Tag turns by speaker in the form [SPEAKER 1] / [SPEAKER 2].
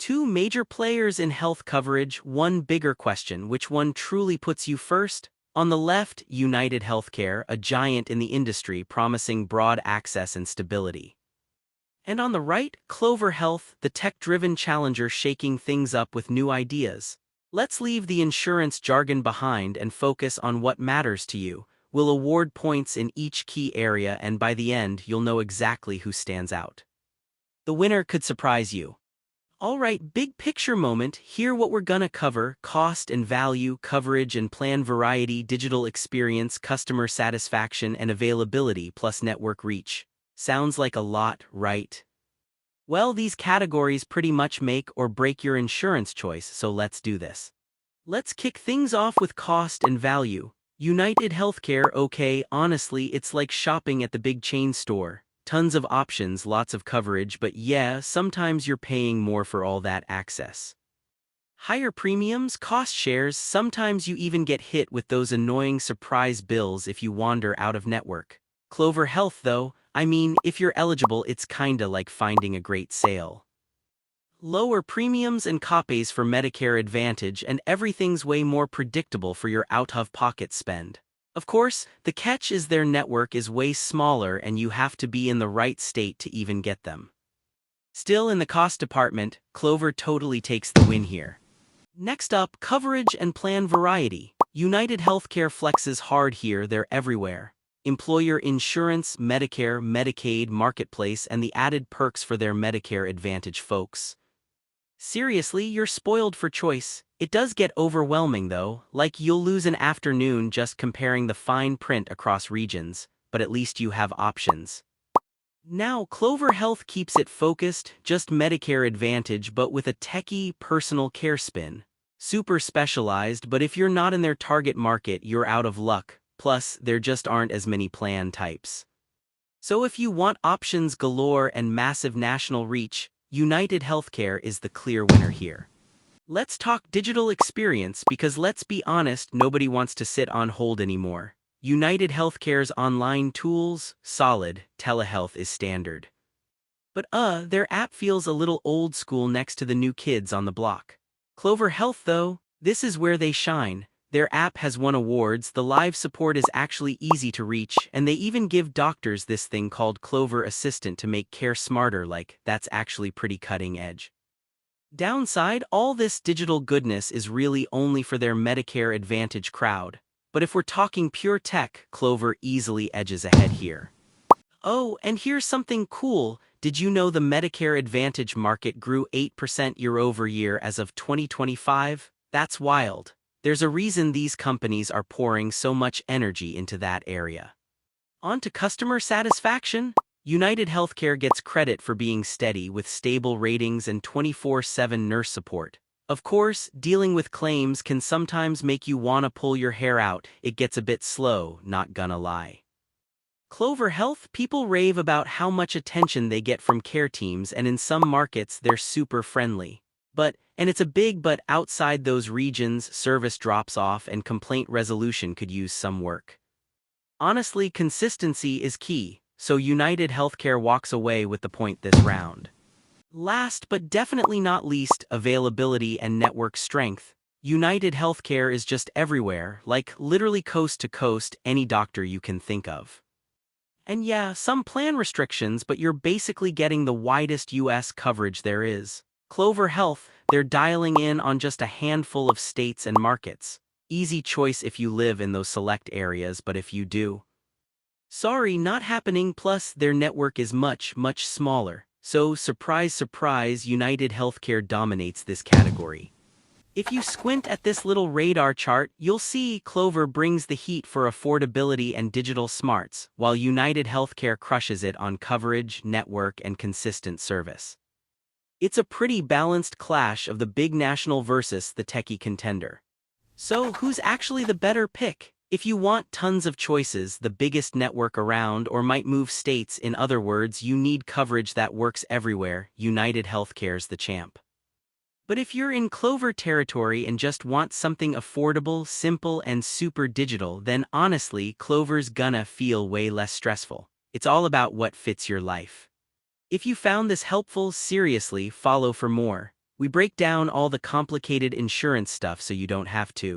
[SPEAKER 1] Two major players in health coverage, one bigger question: which one truly puts you first? On the left, UnitedHealthcare, a giant in the industry promising broad access and stability. And on the right, Clover Health, the tech-driven challenger shaking things up with new ideas. Let's leave the insurance jargon behind and focus on what matters to you. We'll award points in each key area, and by the end, you'll know exactly who stands out. The winner could surprise you. Alright, big picture moment. Here what we're gonna cover: cost and value, coverage and plan variety, digital experience, customer satisfaction and availability, plus network reach. Sounds like a lot, right? Well, these categories pretty much make or break your insurance choice, so let's do this. Let's kick things off with cost and value. UnitedHealthcare, okay, honestly, it's like shopping at the big chain store. Tons of options, lots of coverage, but yeah, sometimes you're paying more for all that access. Higher premiums, cost shares, sometimes you even get hit with those annoying surprise bills if you wander out of network. Clover Health though, I mean, if you're eligible, it's kinda like finding a great sale. Lower premiums and copays for Medicare Advantage, and everything's way more predictable for your out-of-pocket spend. Of course, the catch is their network is way smaller and you have to be in the right state to even get them. Still, in the cost department, Clover totally takes the win here. Next up, coverage and plan variety. UnitedHealthcare flexes hard here, they're everywhere. Employer insurance, Medicare, Medicaid, Marketplace, and the added perks for their Medicare Advantage folks. Seriously, you're spoiled for choice. It does get overwhelming though, like you'll lose an afternoon just comparing the fine print across regions, but at least you have options. Now, Clover Health keeps it focused, just Medicare Advantage but with a techie, personal care spin. Super specialized, but if you're not in their target market, you're out of luck. Plus, there just aren't as many plan types. So if you want options galore and massive national reach, UnitedHealthcare is the clear winner here. Let's talk digital experience, because let's be honest, nobody wants to sit on hold anymore. UnitedHealthcare's online tools, solid, telehealth is standard. But their app feels a little old school next to the new kids on the block. Clover Health though, this is where they shine. Their app has won awards, the live support is actually easy to reach, and they even give doctors this thing called Clover Assistant to make care smarter. Like, that's actually pretty cutting edge. Downside, all this digital goodness is really only for their Medicare Advantage crowd. But if we're talking pure tech, Clover easily edges ahead here. Oh, and here's something cool. Did you know the Medicare Advantage market grew 8% year-over-year as of 2025? That's wild. There's a reason these companies are pouring so much energy into that area. On to customer satisfaction. UnitedHealthcare gets credit for being steady with stable ratings and 24/7 nurse support. Of course, dealing with claims can sometimes make you wanna pull your hair out. It gets a bit slow, not gonna lie. Clover Health, people rave about how much attention they get from care teams, and in some markets they're super friendly. And it's a big but, outside those regions, service drops off and complaint resolution could use some work. Honestly, consistency is key, so UnitedHealthcare walks away with the point this round. Last but definitely not least, availability and network strength. UnitedHealthcare is just everywhere, like literally coast to coast, any doctor you can think of. And yeah, some plan restrictions, but you're basically getting the widest US coverage there is. Clover Health, they're dialing in on just a handful of states and markets. Easy choice if you live in those select areas, but if you do, sorry, not happening. Plus, their network is much, much smaller. So, surprise, surprise, UnitedHealthcare dominates this category. If you squint at this little radar chart, you'll see Clover brings the heat for affordability and digital smarts, while UnitedHealthcare crushes it on coverage, network, and consistent service. It's a pretty balanced clash of the big national versus the techie contender. So, who's actually the better pick? If you want tons of choices, the biggest network around, or might move states, in other words, you need coverage that works everywhere, UnitedHealthcare's the champ. But if you're in Clover territory and just want something affordable, simple, and super digital, then honestly, Clover's gonna feel way less stressful. It's all about what fits your life. If you found this helpful, seriously, follow for more. We break down all the complicated insurance stuff so you don't have to.